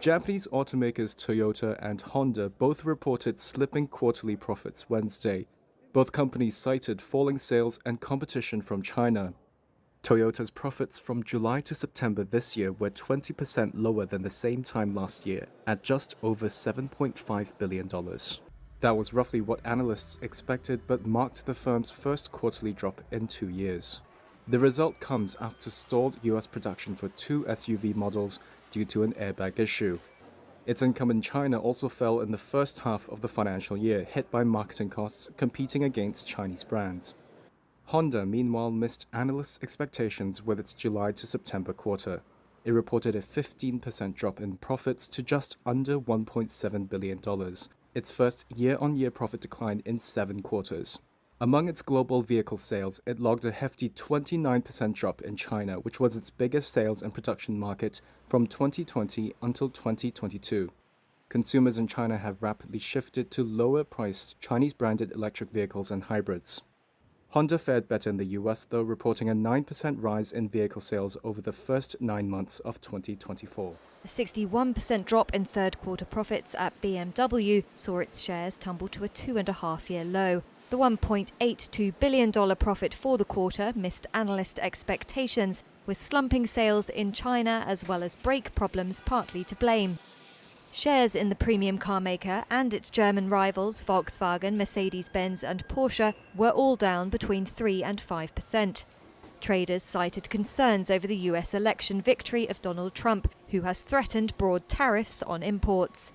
Japanese automakers Toyota and Honda both reported slipping quarterly profits Wednesday. Both companies cited falling sales and competition from China. Toyota's profits from July to September this year were 20% lower than the same time last year, at just over $7.5 billion. That was roughly what analysts expected, but marked the firm's first quarterly drop in 2 years. The result comes after stalled US production for 2 SUV models due to an airbag issue. Its income in China also fell in the first half of the financial year, hit by marketing costs competing against Chinese brands. Honda, meanwhile, missed analysts' expectations with its July to September quarter. It reported a 15% drop in profits to just under $1.7 billion, its first year-on-year profit decline in 7 quarters. Among its global vehicle sales, it logged a hefty 29% drop in China, which was its biggest sales and production market from 2020 until 2022. Consumers in China have rapidly shifted to lower-priced Chinese-branded electric vehicles and hybrids. Honda fared better in the US, though, reporting a 9% rise in vehicle sales over the first 9 months of 2024. A 61% drop in third-quarter profits at BMW saw its shares tumble to a 2.5-year low. The $1.82 billion profit for the quarter missed analyst expectations, with slumping sales in China as well as brake problems partly to blame. Shares in the premium car maker and its German rivals Volkswagen, Mercedes-Benz and Porsche were all down between 3 and 5%. Traders cited concerns over the US election victory of Donald Trump, who has threatened broad tariffs on imports.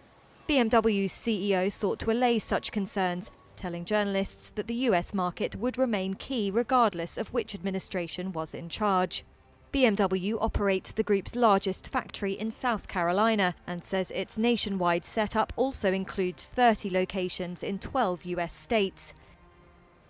BMW's CEO sought to allay such concerns, telling journalists that the US market would remain key regardless of which administration was in charge. BMW operates the group's largest factory in South Carolina and says its nationwide setup also includes 30 locations in 12 US states.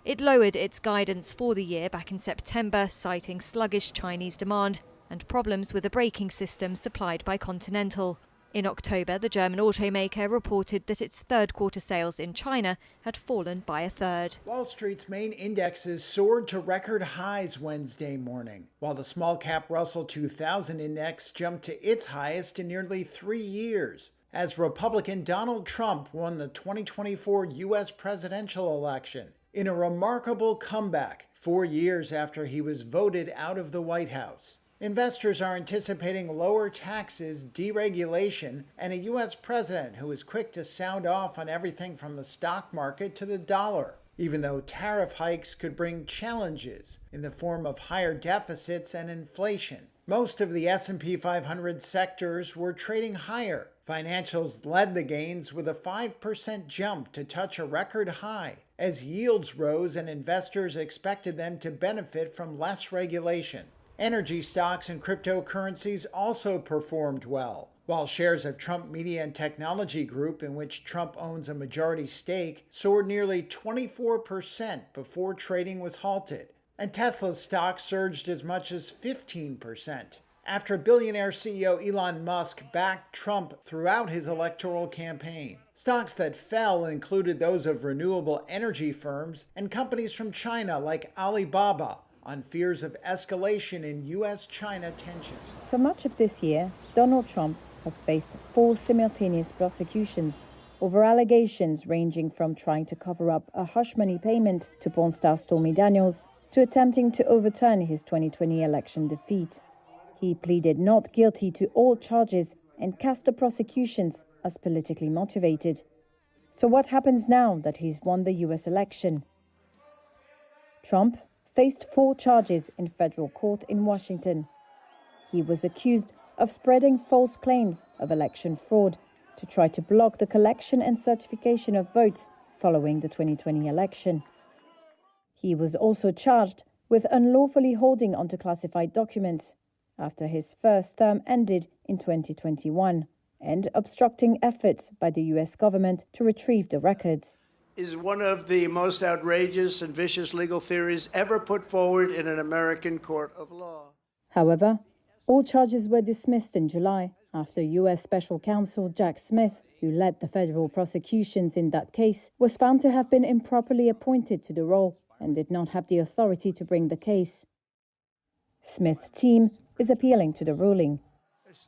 It lowered its guidance for the year back in September, citing sluggish Chinese demand and problems with a braking system supplied by Continental. In October, the German automaker reported that its third-quarter sales in China had fallen by a third. Wall Street's main indexes soared to record highs Wednesday morning, while the small-cap Russell 2000 index jumped to its highest in nearly 3 years, as Republican Donald Trump won the 2024 U.S. presidential election in a remarkable comeback 4 years after he was voted out of the White House. Investors are anticipating lower taxes, deregulation, and a U.S. president who is quick to sound off on everything from the stock market to the dollar, even though tariff hikes could bring challenges in the form of higher deficits and inflation. Most of the S&P 500 sectors were trading higher. Financials led the gains with a 5% jump to touch a record high, as yields rose and investors expected them to benefit from less regulation. Energy stocks and cryptocurrencies also performed well, while shares of Trump Media and Technology Group, in which Trump owns a majority stake, soared nearly 24% before trading was halted, and Tesla stock surged as much as 15%, after billionaire CEO Elon Musk backed Trump throughout his electoral campaign. Stocks that fell included those of renewable energy firms and companies from China like Alibaba, on fears of escalation in U.S.-China tensions. For much of this year, Donald Trump has faced 4 simultaneous prosecutions over allegations ranging from trying to cover up a hush money payment to porn star Stormy Daniels to attempting to overturn his 2020 election defeat. He pleaded not guilty to all charges and cast the prosecutions as politically motivated. So what happens now that he's won the U.S. election? Trump faced 4 charges in federal court in Washington. He was accused of spreading false claims of election fraud to try to block the collection and certification of votes following the 2020 election. He was also charged with unlawfully holding onto classified documents after his first term ended in 2021 and obstructing efforts by the U.S. government to retrieve the records. Is one of the most outrageous and vicious legal theories ever put forward in an American court of law. However, all charges were dismissed in July after U.S. Special Counsel Jack Smith, who led the federal prosecutions in that case, was found to have been improperly appointed to the role and did not have the authority to bring the case. Smith's team is appealing to the ruling,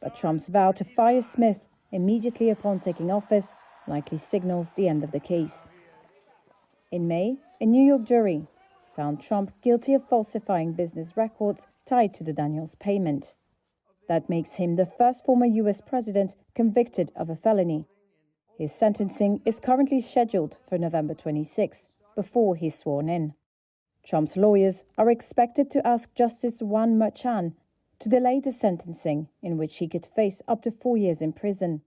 but Trump's vow to fire Smith immediately upon taking office likely signals the end of the case. In May, a New York jury found Trump guilty of falsifying business records tied to the Daniels payment. That makes him the first former US president convicted of a felony. His sentencing is currently scheduled for November 26, before he's sworn in. Trump's lawyers are expected to ask Justice Juan Merchan to delay the sentencing, in which he could face up to 4 years in prison.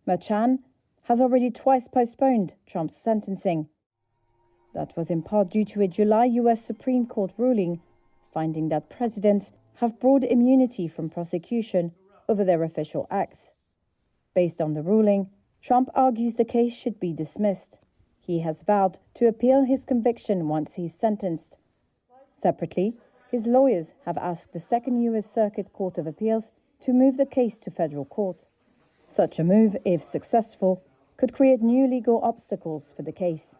Merchan has already twice postponed Trump's sentencing. That was in part due to a July US Supreme Court ruling finding that presidents have broad immunity from prosecution over their official acts. Based on the ruling, Trump argues the case should be dismissed. He has vowed to appeal his conviction once he's sentenced. Separately, his lawyers have asked the Second U.S. Circuit Court of Appeals to move the case to federal court. Such a move, if successful, could create new legal obstacles for the case.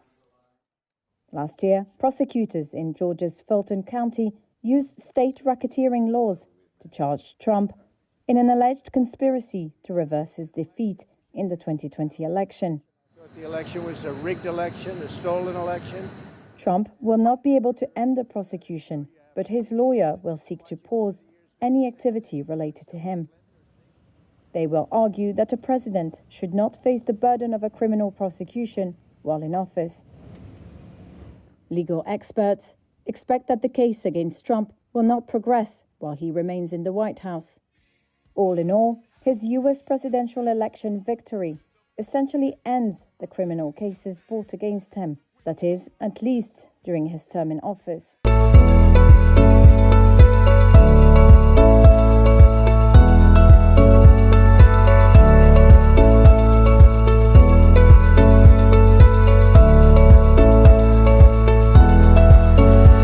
Last year, prosecutors in Georgia's Fulton County used state racketeering laws to charge Trump in an alleged conspiracy to reverse his defeat in the 2020 election. The election was a rigged election, a stolen election. Trump will not be able to end the prosecution, but his lawyer will seek to pause any activity related to him. They will argue that a president should not face the burden of a criminal prosecution while in office. Legal experts expect that the case against Trump will not progress while he remains in the White House. All in all, his U.S. presidential election victory essentially ends the criminal cases brought against him, that is, at least during his term in office.